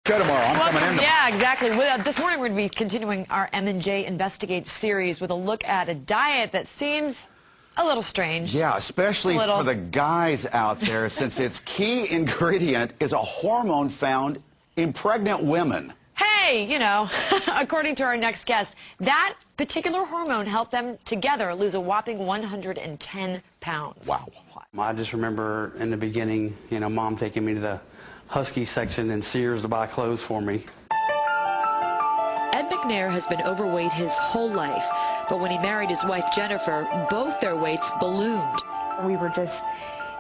Show tomorrow. I'm coming in tomorrow. Yeah, exactly. This morning we're going to be continuing our M&J Investigate series with a look at a diet that seems a little strange. Yeah, especially for the guys out there, since its key ingredient is a hormone found in pregnant women. Hey, you know, according to our next guest, that particular hormone helped them together lose a whopping 110 pounds. Wow. I just remember in the beginning, you know, Mom taking me to the Husky section in Sears to buy clothes for me. Ed McNair has been overweight his whole life, but when he married his wife Jennifer, both their weights ballooned. We were just,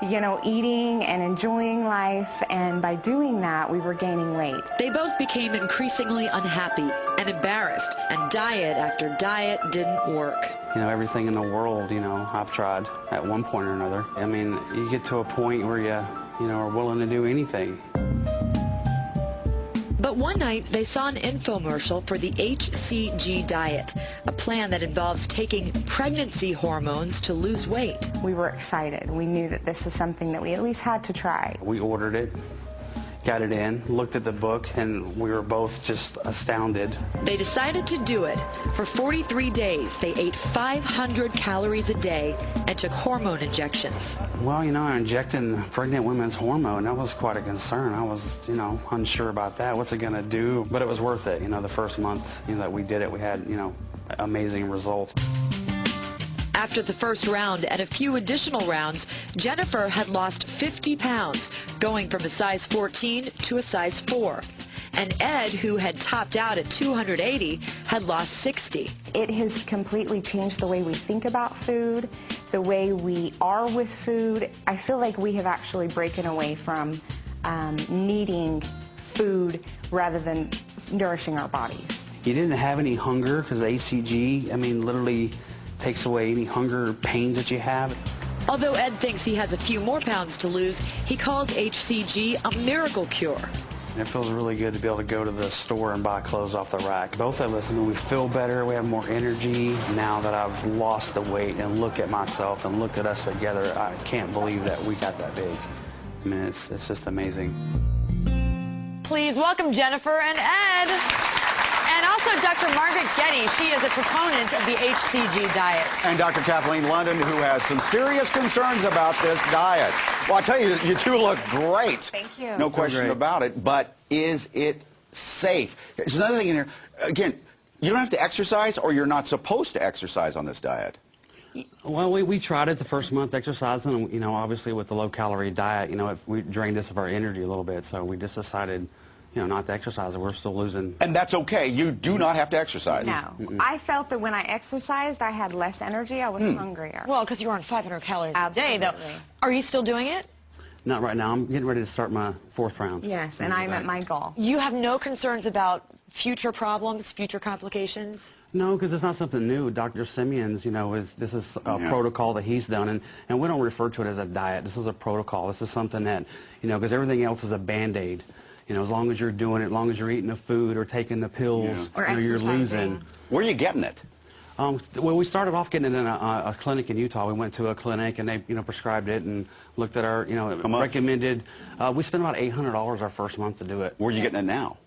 you know, eating and enjoying life, and by doing that, we were gaining weight. They both became increasingly unhappy and embarrassed, and diet after diet didn't work. You know, everything in the world, you know, I've tried at one point or another. I mean, you get to a point where you know, are willing to do anything. But one night, they saw an infomercial for the HCG diet, a plan that involves taking pregnancy hormones to lose weight. We were excited. We knew that this is something that we at least had to try. We ordered it, got it in, looked at the book, and we were both just astounded. They decided to do it. For 43 days, they ate 500 calories a day and took hormone injections. Well, you know, injecting pregnant women's hormone, that was quite a concern. I was, you know, unsure about that. What's it going to do? But it was worth it. You know, the first month, you know, that we did it, we had, you know, amazing results. After the first round and a few additional rounds, Jennifer had lost 50 pounds, going from a size 14 to a size 4. And Ed, who had topped out at 280, had lost 60. It has completely changed the way we think about food, the way we are with food. I feel like we have actually broken away from needing food rather than nourishing our bodies. You didn't have any hunger because HCG, I mean, literally takes away any hunger pains that you have. Although Ed thinks he has a few more pounds to lose, he calls HCG a miracle cure. And it feels really good to be able to go to the store and buy clothes off the rack. Both of us, I mean, we feel better, we have more energy. Now that I've lost the weight and look at myself and look at us together, I can't believe that we got that big. I mean, it's just amazing. Please welcome Jennifer and Ed. And also Dr. Margaret Getty. She is a proponent of the HCG diet. And Dr. Kathleen London, who has some serious concerns about this diet. Well, I tell you, you two look great. Thank you. No question about it. But is it safe? There's another thing in here. Again, you don't have to exercise, or you're not supposed to exercise on this diet. Well, we tried it the first month exercising, you know, obviously with the low-calorie diet, you know, we drained us of our energy a little bit, so we just decided, you know, not to exercise. We're still losing. And that's okay. You do not have to exercise. No. I felt that when I exercised, I had less energy. I was hungrier. Well, because you were on 500 calories a day, though. Absolutely. Are you still doing it? Not right now. I'm getting ready to start my 4th round. Yes, and I'm at my goal. You have no concerns about future problems, future complications? No, because it's not something new. Dr. Simeon's, you know, this is a protocol that he's done, and we don't refer to it as a diet. This is a protocol. This is something that, you know, because everything else is a Band-Aid. You know, as long as you're doing it, as long as you're eating the food or taking the pills, or you know, you're losing. Where are you getting it? Well, we started off getting it in a clinic in Utah. We went to a clinic, and they, you know, prescribed it and looked at our, you know, recommended. We spent about $800 our first month to do it. Where are you getting it now?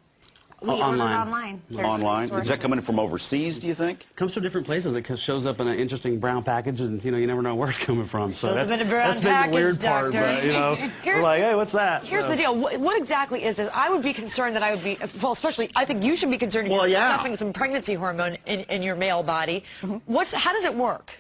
We ordered online. Online? Is that coming from overseas, do you think? Comes from different places. It shows up in an interesting brown package, and, you know, you never know where it's coming from. So that's been the weird part, but, you know, we're like, hey, what's that? Here's the deal. What exactly is this? I would be concerned that I would be, well, especially, I think you should be concerned if you're stuffing some pregnancy hormone in your male body. How does it work?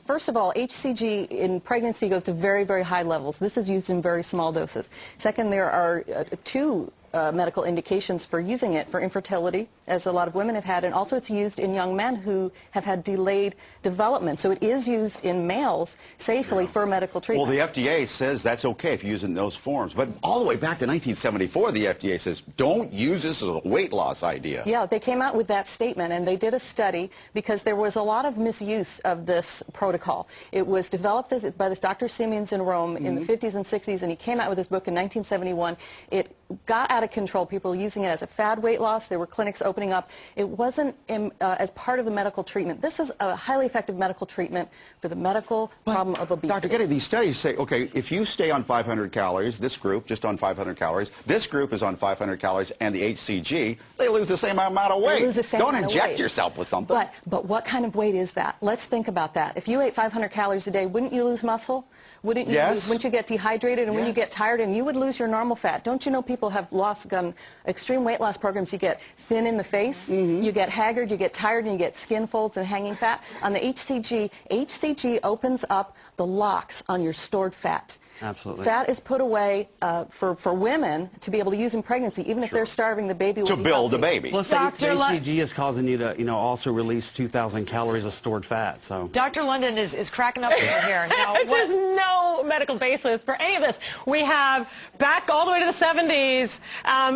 First of all, HCG in pregnancy goes to very, very high levels. This is used in very small doses. Second, there are two medical indications for using it for infertility, as a lot of women have had, and also it's used in young men who have had delayed development. So it is used in males safely for medical treatment. Well, the FDA says that's okay if you use it in those forms. But all the way back to 1974, the FDA says, don't use this as a weight loss idea. Yeah, they came out with that statement, and they did a study because there was a lot of misuse of this protocol. It was developed by this Dr. Simeons in Rome in the 50s and 60s, and he came out with his book in 1971. It got out of control. People were using it as a fad weight loss. There were clinics opening up. It wasn't as part of the medical treatment. This is a highly effective medical treatment for the medical problem of obesity. Dr. Getty, these studies say, okay, if you stay on 500 calories, this group just on 500 calories, this group is on 500 calories, and the HCG, they lose the same amount of weight. They lose the same Don't amount of inject weight. yourself with something. But what kind of weight is that? Let's think about that. If you ate 500 calories a day, wouldn't you lose muscle? Wouldn't you wouldn't you get dehydrated, and when you get tired, and you would lose your normal fat? Don't you know people have done extreme weight loss programs? You get thin in the face, you get haggard, you get tired, and you get skin folds and hanging fat. On the HCG opens up the locks on your stored fat. Absolutely. Fat is put away for women to be able to use in pregnancy, even if they're starving, the baby will to be build healthy. a baby. Plus, the HCG is causing you to, also release 2,000 calories of stored fat. So, Dr. London is cracking up over here. Now, there's no medical basis for any of this. We have, back all the way to the 70s,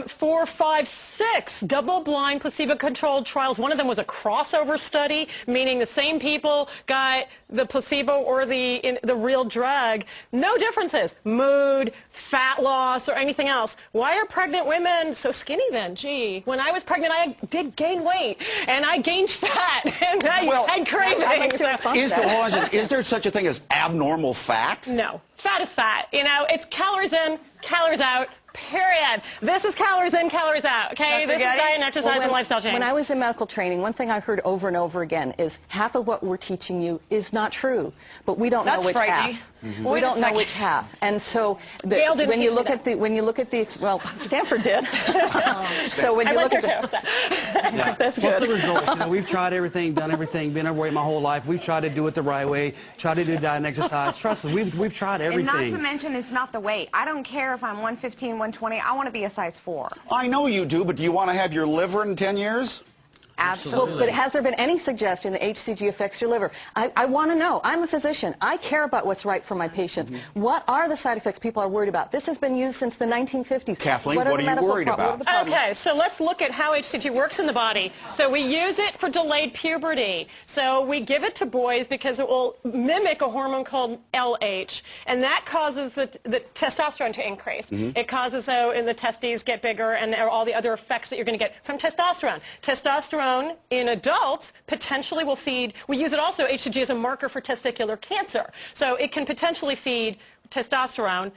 4, 5, 6 double-blind placebo-controlled trials. One of them was a crossover study, meaning the same people got the placebo or the real drug. No differences. Mood, fat loss, or anything else. Why are pregnant women so skinny then? Gee, when I was pregnant, I did gain weight, and I gained fat, and I had cravings. Is there such a thing as abnormal fat? No. Fat is fat. It's calories in, calories out. Period. This is calories in, calories out. Okay, this is diet and exercise and lifestyle change. When I was in medical training, one thing I heard over and over again is half of what we're teaching you is not true, but we don't know which half. We don't know which half, and so when you look at well, Stanford did. So when you look at that's good. What's the results? We've tried everything, done everything, been overweight my whole life. We've tried to do it the right way, tried to do diet and exercise. Trust us, we've tried everything. And not to mention, it's not the weight. I don't care if I'm 115, 120. I want to be a size 4. I know you do, but do you want to have your liver in 10 years? Absolutely. But has there been any suggestion that HCG affects your liver? I want to know. I'm a physician. I care about what's right for my patients. What are the side effects people are worried about? This has been used since the 1950s. Kathleen, what are you worried about? Okay, so let's look at how HCG works in the body. So we use it for delayed puberty. So we give it to boys because it will mimic a hormone called LH, and that causes the testosterone to increase. It causes, and the testes get bigger, and all the other effects that you're going to get from testosterone. Testosterone in adults potentially will feed, we use it also, HCG, as a marker for testicular cancer. So it can potentially feed testosterone,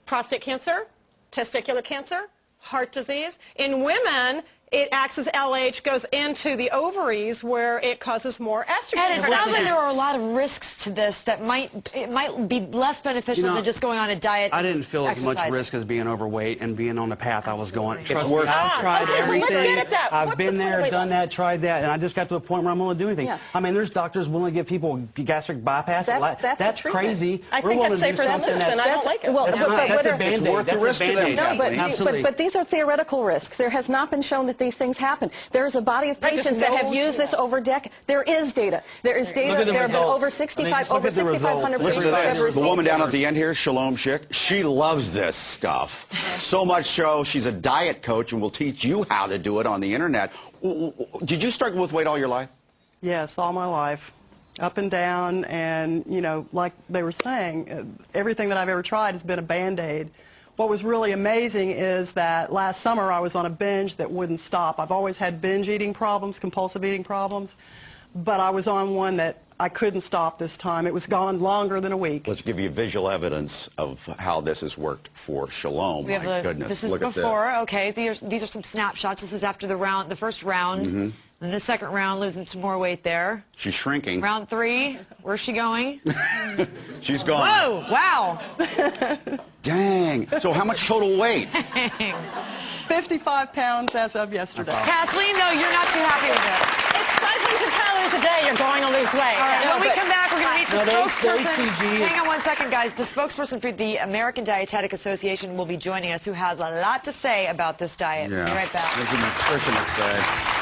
prostate cancer, testicular cancer, heart disease. In women, it acts as LH, goes into the ovaries where it causes more estrogen. And it sounds like there are a lot of risks to this that might be less beneficial than just going on a diet. I didn't feel as much risk as being overweight and being on the path I was going. It's worth it. I've tried everything. I've been there, done that, tried that, and I just got to a point where I'm willing to do anything. I mean, there's doctors willing to give people gastric bypass. That's crazy. I think that's safer than medicine. I don't like it. Well, that's a Band-Aid. It's worth the risk to them, No, but these are theoretical risks. There has not been shown that these things happen. There is a body of patients that have used this over decades. There is data. There is data. There have been over 6,500 Listen to this. The woman down at the end here, Shalom Schick, she loves this stuff. So much so, she's a diet coach and will teach you how to do it on the internet. Did you struggle with weight all your life? Yes, all my life. Up and down, and, like they were saying, everything that I've ever tried has been a Band-Aid. What was really amazing is that last summer I was on a binge that wouldn't stop. I've always had binge eating problems, compulsive eating problems, but I was on one that I couldn't stop this time. It was gone longer than a week. Let's give you visual evidence of how this has worked for Shalom. My goodness, this is look before. at this. Okay, these are some snapshots. This is after the first round. And the second round, losing some more weight there. She's shrinking. Round 3, where's she going? She's gone. Whoa, wow. Dang. So how much total weight? 55 pounds as of yesterday. Kathleen, no, you're not too happy with it. It's 500 calories a day you're going to lose weight. All right, when we come back, we're going to meet the spokesperson. HCG Hang on one second, guys. The spokesperson for the American Dietetic Association will be joining us, who has a lot to say about this diet. Yeah. Be right back. There's a nutritionist today.